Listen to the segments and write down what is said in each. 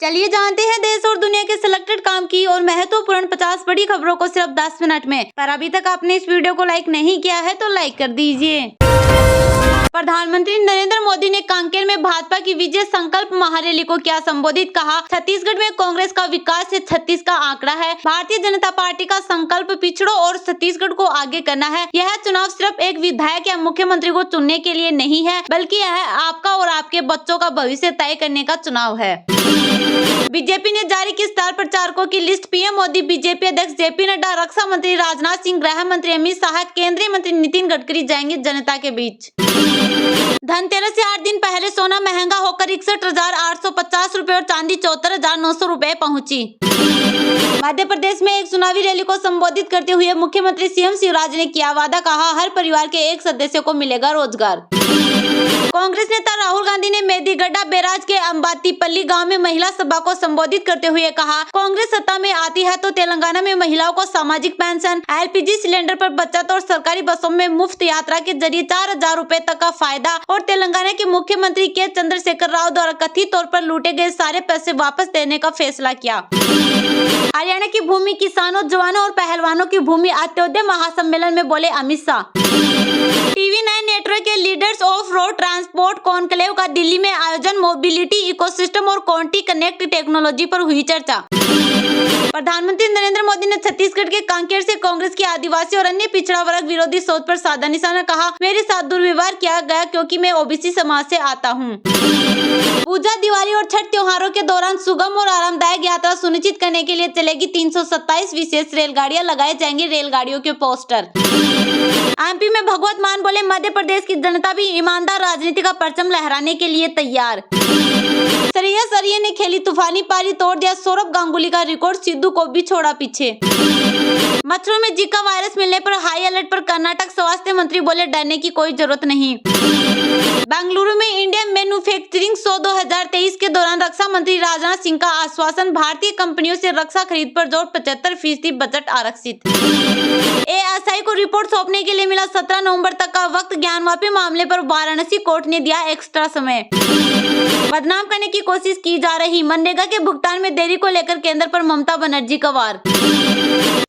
चलिए जानते हैं देश और दुनिया के सिलेक्टेड काम की और महत्वपूर्ण 50 बड़ी खबरों को सिर्फ 10 मिनट में। पर अभी तक आपने इस वीडियो को लाइक नहीं किया है तो लाइक कर दीजिए। प्रधानमंत्री नरेंद्र मोदी ने कांकेर में भाजपा की विजय संकल्प महारैली को क्या संबोधित कहा। छत्तीसगढ़ में कांग्रेस का विकास से 36 का आंकड़ा है। भारतीय जनता पार्टी का संकल्प पिछड़ों और छत्तीसगढ़ को आगे करना है। यह चुनाव सिर्फ एक विधायक या मुख्यमंत्री को चुनने के लिए नहीं है, बल्कि यह आपका और आपके बच्चों का भविष्य तय करने का चुनाव है। बीजेपी ने जारी की स्टार प्रचारकों की लिस्ट। पीएम मोदी, बीजेपी अध्यक्ष जेपी नड्डा, रक्षा मंत्री राजनाथ सिंह, गृह मंत्री अमित शाह, केंद्रीय मंत्री नितिन गडकरी जाएंगे जनता के बीच। धनतेरस से 8 दिन पहले सोना महंगा होकर 61,850 रुपए और चांदी 74,900 रुपए पहुंची। मध्य प्रदेश में एक चुनावी रैली को संबोधित करते हुए मुख्यमंत्री सीएम शिवराज ने किया वादा, कहा हर परिवार के एक सदस्य को मिलेगा रोजगार। कांग्रेस नेता राहुल गांधी ने मेदीगड्डा बैराज के अंबातीपल्ली गांव में महिला सभा को संबोधित करते हुए कहा, कांग्रेस सत्ता में आती है तो तेलंगाना में महिलाओं को सामाजिक पेंशन, एलपीजी सिलेंडर पर बचत और सरकारी बसों में मुफ्त यात्रा के जरिए 4,000 रुपए तक का फायदा और तेलंगाना के मुख्यमंत्री के चंद्रशेखर राव द्वारा कथित तौर पर लूटे गए सारे पैसे वापस देने का फैसला किया। हरियाणा की भूमि किसानों, जवानों और पहलवानों की भूमि अंत्योदय महासम्मेलन में बोले अमित शाह। टीवी 9 नेटवर्क के leaders of road transport conclave का दिल्ली में आयोजन। मोबिलिटी इकोसिस्टम और कॉन्टी कनेक्ट टेक्नोलॉजी पर हुई चर्चा। प्रधानमंत्री नरेंद्र मोदी ने छत्तीसगढ़ के कांकेर से कांग्रेस की आदिवासी और अन्य पिछड़ा वर्ग विरोधी सोच पर साधा निशाना, कहा मेरे साथ दुर्व्यवहार किया गया क्योंकि मैं ओबीसी समाज से आता हूँ। पूजा, दिवाली और छठ त्योहारों के दौरान सुगम और आरामदायक यात्रा सुनिश्चित करने के लिए चलेगी 327 विशेष रेलगाड़ियां, लगाए जाएंगे रेलगाड़ियों के पोस्टर। एमपी में भगवत मान बोले, मध्य प्रदेश की जनता भी ईमानदार राजनीति का परचम लहराने के लिए तैयार। श्रेयस अय्यर ने खेली तूफानी पारी, तोड़ दिया सौरव गांगुली का रिकॉर्ड, सिद्धू को भी छोड़ा पीछे। मच्छरों में जीका वायरस मिलने पर हाई अलर्ट पर कर्नाटक स्वास्थ्य मंत्री बोले, डरने की कोई जरूरत नहीं। बेंगलुरु में इंडियन मैन्युफैक्चरिंग शो 2023 के दौरान रक्षा मंत्री राजनाथ सिंह का आश्वासन, भारतीय कंपनियों से रक्षा खरीद पर जोर, 75% बजट आरक्षित। एएसआई को रिपोर्ट सौंपने के लिए मिला 17 नवंबर तक का वक्त। ज्ञानवापी मामले पर वाराणसी कोर्ट ने दिया एक्स्ट्रा समय। बदनाम करने की कोशिश की जा रही, मनरेगा के भुगतान में देरी को लेकर केंद्र पर ममता बनर्जी का वार।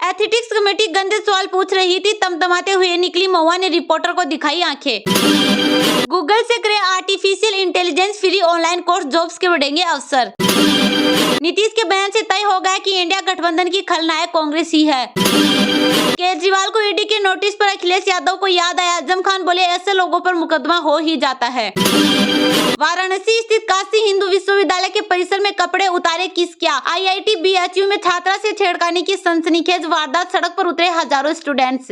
एथिक्स कमेटी गंदे सवाल पूछ रही थी, तमतमाते हुए निकली महुआ ने रिपोर्टर को दिखाई आंखें। गूगल से करे artificial intelligence free online course, jobs के बढ़ेंगे अवसर। नीतीश के बयान से तय हो गया कि इंडिया गठबंधन की खलनायक कांग्रेस ही है। केजरीवाल को ईडी के नोटिस पर अखिलेश यादव को याद आया। आजम खान बोले, ऐसे लोगों पर मुकदमा हो ही जाता है। वाराणसी स्थित काशी हिंदू विश्वविद्यालय के परिसर में कपड़े उतारे किसकिया। आईआईटी बीएचयू में छात्रा से छेड़खानी की सनसनीखेज वारदात, सड़क पर उतरे हजारों स्टूडेंट्स।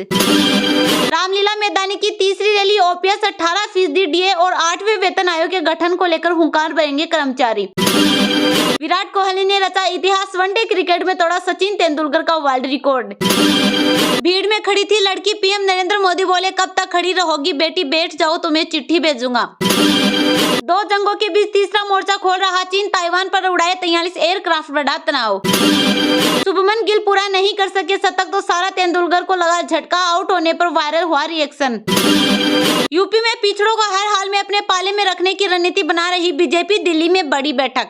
रामलीला मैदानी की तीसरी रैली, ओपीएस 18% डीए और 8वें वेतन आयोग के गठन को लेकर हुंकार भरेंगे कर्मचारी। विराट कोहली ने रचा इतिहास, वनडे क्रिकेट में तोड़ा सचिन तेंदुलकर का वर्ल्ड रिकॉर्ड। भीड़ में खड़ी थी लड़की, पीएम नरेंद्र मोदी बोले, कब तक खड़ी रहोगी बेटी, बैठ जाओ तुम्हें चिट्ठी भेजूंगा। 2 जंगों के बीच तीसरा मोर्चा खोल रहा चीन, ताइवान पर उड़ाए 43 एयरक्राफ्ट, बढ़ा तनाव। शुभमन गिल पूरा नहीं कर सके शतक तो सारा तेंदुलकर को लगा झटका, आउट होने पर वायरल हुआ रिएक्शन। यूपी में पिछड़ों को हर हाल में अपने पाले में रखने की रणनीति बना रही बीजेपी, दिल्ली में बड़ी बैठक।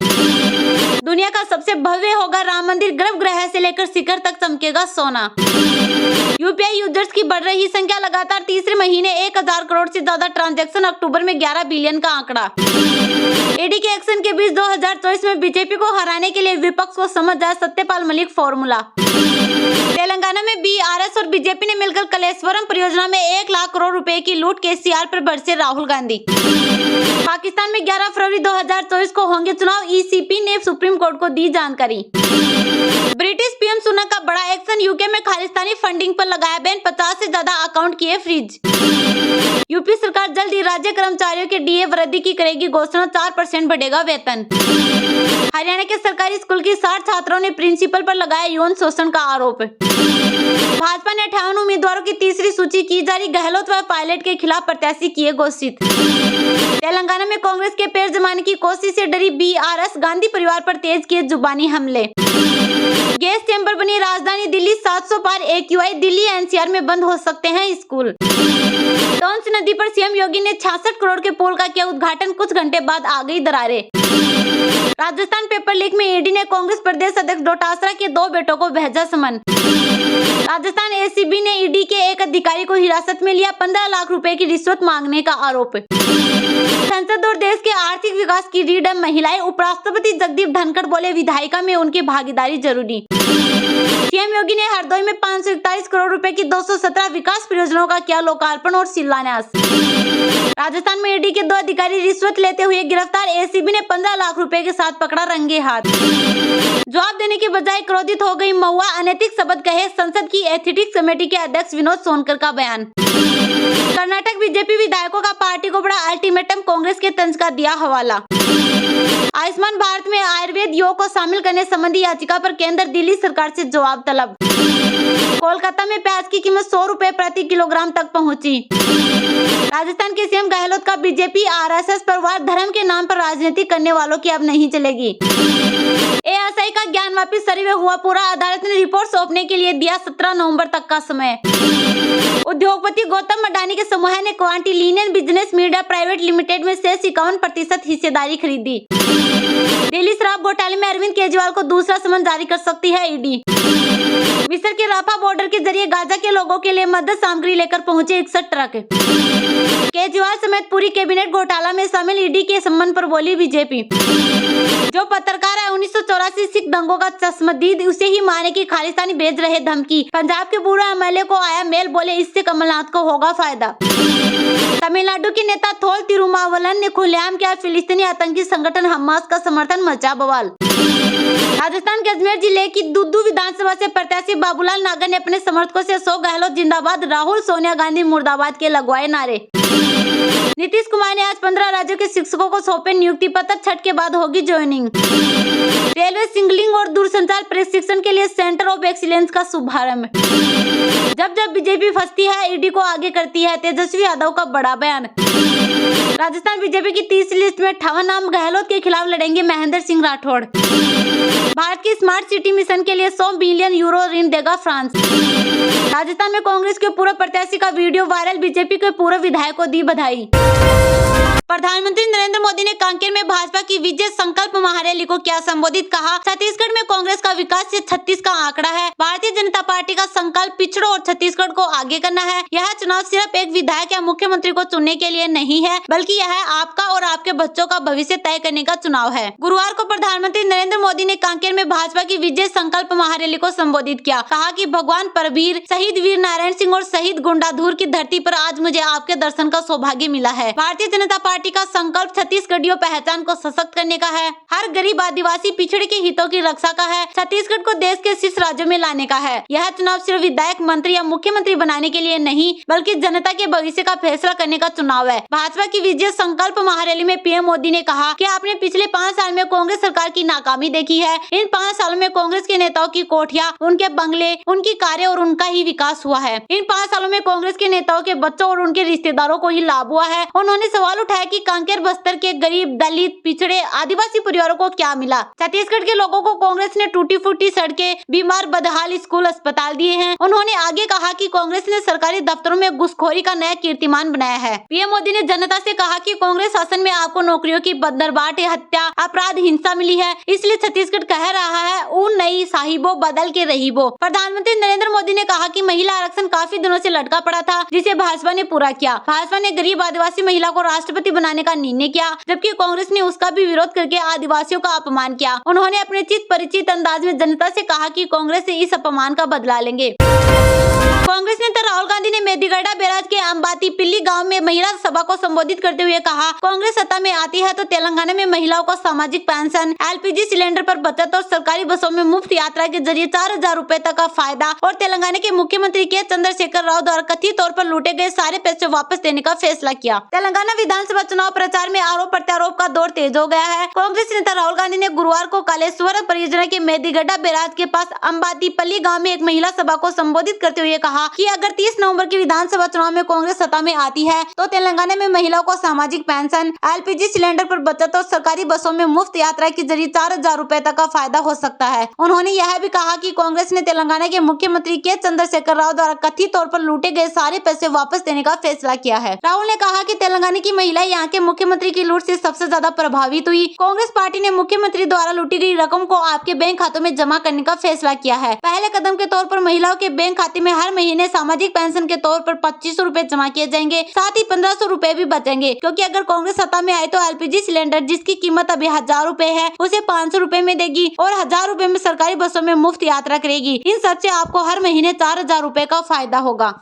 दुनिया का सबसे भव्य होगा राम मंदिर, गर्भगृह से लेकर शिखर तक चमकेगा सोना। यूपीआई यूजर्स की बढ़ रही संख्या, लगातार तीसरे महीने 1,000 करोड़ से ज्यादा ट्रांजैक्शन, अक्टूबर में 11 बिलियन का आंकड़ा। ईडी के एक्शन के बीच 2024 में बीजेपी को हराने के लिए विपक्ष को समझ आया सत्यपाल मलिक फॉर्मूला। तेलंगाना में बीआरएस और बीजेपी ने मिलकर कलेश्वरम परियोजना में 1 लाख करोड़ रुपए की लूट, केसीआर पर बरसे राहुल गांधी। पाकिस्तान में 11 फरवरी 2024 को होंगे चुनाव, ईसीपी ने सुप्रीम कोर्ट को दी जानकारी। ब्रिटिश पीएम सुनक का बड़ा एक्शन, यूके में खालिस्तानी फंडिंग पर लगाया बैन, 50 से ज्यादा अकाउंट किए फ्रीज। यूपी सरकार जल्द ही राज्य कर्मचारियों के डीए वृद्धि की करेगी घोषणा, 4% बढ़ेगा वेतन। हरियाणा के सरकारी स्कूल की 60 छात्रों ने प्रिंसिपल पर लगाया यौन शोषण का आरोप। भाजपा ने 58 उम्मीदवारों की तीसरी सूची की जारी, गहलोत व पायलट के खिलाफ प्रत्याशी किए घोषित। तेलंगाना में कांग्रेस के पैर जमाने की कोशिश से डरी बीआरएस, गांधी परिवार पर तेज किए जुबानी हमले। गैस चैम्बर बनी राजधानी दिल्ली, 700 पार एक्यूआई, दिल्ली एनसीआर में बंद हो सकते हैं स्कूल। टोंस नदी पर सीएम योगी ने 66 करोड़ के पुल का किया उद्घाटन, कुछ घंटे बाद आ गई दरारें। राजस्थान पेपर लीक में ईडी ने कांग्रेस प्रदेश अध्यक्ष डोटासरा के 2 बेटों को भेजा समन। राजस्थान एसीबी ने ईडी के एक अधिकारी को हिरासत में लिया, 15 लाख रुपए की रिश्वत मांगने का आरोप। संसद और देश के आर्थिक विकास की रीढ़ महिलाएं, उपराष्ट्रपति जगदीप धनखड़ बोले विधायिका में उनकी भागीदारी जरूरी। सीएम योगी ने हरदोई में 541 करोड़ रुपए की 217 विकास परियोजनाओं का किया लोकार्पण और शिलान्यास। राजस्थान में ईडी के 2 अधिकारी रिश्वत लेते हुए गिरफ्तार, एसीबी ने 15 लाख रुपए के साथ पकड़ा रंगे हाथ। जवाब देने के बजाय क्रोधित हो गई महुआ, अनैतिक शब्द कहे संसद की एथिक्स कमेटी के अध्यक्ष विनोद सोनकर का बयान। कर्नाटक बीजेपी विधायकों का पार्टी को बड़ा अल्टीमेटम, कांग्रेस के तंज का दिया हवाला। आयुष्मान भारत में आयुर्वेद योग को शामिल करने संबंधी याचिका पर केंद्र दिल्ली सरकार से जवाब तलब। कोलकाता में प्याज की कीमत 100 रुपए प्रति किलोग्राम तक पहुंची। राजस्थान के सीएम गहलोत का बीजेपी आरएसएस पर वार, धर्म के नाम पर राजनीति करने वालों की अब नहीं चलेगी। एएसआई का ज्ञान वापिस सर्वे हुआ पूरा, अदालत ने रिपोर्ट सौंपने के लिए दिया 17 नवंबर तक का समय। उद्योगपति गौतम अडानी के समूह ने क्वांटिलिनियन बिजनेस मीडिया प्राइवेट लिमिटेड में शेष 51% हिस्सेदारी खरीदी। दिल्ली शराब घोटाले में अरविंद केजरीवाल को दूसरा समन जारी कर सकती है ईडी। मिस्र के राफा बॉर्डर के जरिए गाजा के लोगों के लिए मदद सामग्री लेकर पहुंचे 61 ट्रक। केजरीवाल समेत पूरी कैबिनेट घोटाला में शामिल ईडी के संबंध पर बोली बीजेपी। जो पत्रकार है 1984 सिख दंगों का चश्मदीद, उसे ही मारने की खालिस्तानी भेज रहे धमकी। पंजाब के पूर्व एमएलए को आया मेल, बोले इससे कमलनाथ को होगा फायदा। तमिलनाडु के नेता थोल तिरुमावलन ने खुलेआम किया फिलिस्तीनी आतंकी संगठन हमास का समर्थन, मचा बवाल। राजस्थान के अजमेर जिले की दुद्दू विधानसभा से प्रत्याशी बाबूलाल नागर ने अपने समर्थकों से अशोक गहलोत जिंदाबाद, राहुल सोनिया गांधी मुर्दाबाद के लगवाए नारे। नीतीश कुमार ने आज 15 राज्यों के शिक्षकों को सौंपे नियुक्ति पत्र, छठ के बाद होगी ज्वाइनिंग। रेलवे सिग्नलिंग और दूरसंचार प्रशिक्षण के लिए सेंटर ऑफ एक्सीलेंस का शुभारंभ। जब जब बीजेपी फंसती है ईडी को आगे करती है, तेजस्वी यादव का बड़ा बयान। राजस्थान बीजेपी की 30 लिस्ट में 58 नाम, गहलोत के खिलाफ लड़ेंगे महेंद्र सिंह राठौड़। भारत की स्मार्ट सिटी मिशन के लिए 100 बिलियन यूरो ऋण देगा फ्रांस। राजस्थान में कांग्रेस के पूर्व प्रत्याशी का वीडियो वायरल, बीजेपी के पूर्व विधायक को दी बधाई। प्रधानमंत्री नरेंद्र मोदी ने कांकेर में भाजपा की विजय संकल्प महारैली को क्या संबोधित, कहा छत्तीसगढ़ में कांग्रेस का विकास से 36 का आंकड़ा है। भारतीय जनता पार्टी का संकल्प पिछड़ों और छत्तीसगढ़ को आगे करना है। यह चुनाव सिर्फ एक विधायक या मुख्यमंत्री को चुनने के लिए नहीं है, बल्कि यह आपका और आपके बच्चों का भविष्य तय करने का चुनाव है। गुरुवार को प्रधानमंत्री नरेंद्र मोदी ने कांकेर में भाजपा की विजय संकल्प महारैली को संबोधित किया। कहा कि भगवान परवीर, शहीद वीर नारायण सिंह और शहीद गुंडाधुर की धरती पर आज मुझे आपके दर्शन का सौभाग्य मिला है। भारतीय जनता पार्टी का संकल्प छत्तीसगढ़ियों पहचान को सशक्त करने का है, हर गरीब आदिवासी पिछड़े के हितों की रक्षा का है, छत्तीसगढ़ को देश के शीर्ष राज्यों में लाने का है। यह चुनाव सिर्फ विधायक, मंत्री या मुख्यमंत्री बनाने के लिए नहीं, बल्कि जनता के भविष्य का फैसला करने का चुनाव है। भाजपा की विजय संकल्प महारैली में पीएम मोदी ने कहा कि आपने पिछले 5 साल में कांग्रेस सरकार की नाकामी देखी है। इन 5 सालों में कांग्रेस के नेताओं की कोठियां, उनके बंगले, उनकी कारें और उनका ही विकास हुआ है। इन 5 सालों में कांग्रेस के नेताओं के बच्चों और उनके रिश्तेदारों को ही लाभ हुआ है। उन्होंने सवाल उठाया कि कांकेर बस्तर के गरीब, दलित, पिछड़े, आदिवासी परिवारों को क्या मिला। छत्तीसगढ़ के लोगों को कांग्रेस ने टूटी फूटी सड़कें, बीमार बदहाल स्कूल, अस्पताल दिए हैं। उन्होंने आगे कहा कि कांग्रेस ने सरकारी दफ्तरों में घुसखोरी का नया कीर्तिमान बनाया है। पीएम मोदी ने जनता से कहा कि कांग्रेस शासन में आपको नौकरियों की बदरबाट, हत्या, अपराध, हिंसा मिली है, इसलिए छत्तीसगढ़ कह रहा है ऊन नई साहिबो बदल के रहीबो। प्रधानमंत्री नरेंद्र मोदी ने कहा कि महिला आरक्षण काफी दिनों से लटका पड़ा था, जिसे भाजपा ने पूरा किया। भाजपा ने गरीब आदिवासी महिला को राष्ट्रपति बनाने का निर्णय किया, जबकि कांग्रेस ने उसका भी विरोध करके आदिवासियों का अपमान किया। उन्होंने अपने चित परिचित अंदाज में जनता से कहा कि कांग्रेस से इस अपमान का बदला लेंगे। कांग्रेस नेता राहुल गांधी ने मेदिगड्डा बैराज के अंबाती पिल्ली गांव में महिला सभा को संबोधित करते हुए कहा, कांग्रेस सत्ता में आती है तो तेलंगाना में महिलाओं को सामाजिक पेंशन, एलपीजी सिलेंडर पर बचत और सरकारी बसों में मुफ्त यात्रा के जरिए 4000 रुपए तक का फायदा, और तेलंगाना के मुख्यमंत्री के चंद्रशेखर राव द्वारा कथित तौर पर लूटे गए सारे पैसे वापस देने का फैसला किया। तेलंगाना विधानसभा चुनाव प्रचार में आरोप प्रत्यारोप का दौर तेज हो गया है। कांग्रेस नेता राहुल गांधी ने गुरुवार को कालेश्वर परियोजना के मेदिगड्डा बैराज के पास अंबातीपल्ली गाँव में एक महिला सभा को संबोधित करते हुए कहा कहा कि अगर 30 नवंबर के विधानसभा चुनाव में कांग्रेस सत्ता में आती है तो तेलंगाना में महिलाओं को सामाजिक पेंशन, एलपीजी सिलेंडर पर बचत और सरकारी बसों में मुफ्त यात्रा के जरिए 4,000 रुपए तक का फायदा हो सकता है। उन्होंने यह भी कहा कि कांग्रेस ने तेलंगाना के मुख्यमंत्री के चंद्रशेखर राव द्वारा कथित तौर पर लूटे गए सारे पैसे वापस देने का फैसला किया है। राहुल ने कहा कि तेलंगाना की महिलाएं यहाँ के मुख्यमंत्री की लूट से सबसे ज्यादा प्रभावित हुई। कांग्रेस पार्टी ने मुख्यमंत्री द्वारा लूटी गई रकम को आपके बैंक खातों में जमा करने का फैसला किया है। पहले कदम के तौर पर महिलाओं के बैंक खाते में हर महीने सामाजिक पेंशन के तौर पर 2500 रुपए जमा किए जाएंगे, साथ ही 1500 रुपए भी बचेंगे, क्योंकि अगर कांग्रेस सत्ता में आए तो एलपीजी सिलेंडर जिसकी कीमत अभी 1000 रुपए है उसे 500 रुपए में देगी और 1000 रुपए में सरकारी बसों में मुफ्त यात्रा करेगी। इन सब से आपको हर महीने 4000 रुपए का फायदा होगा।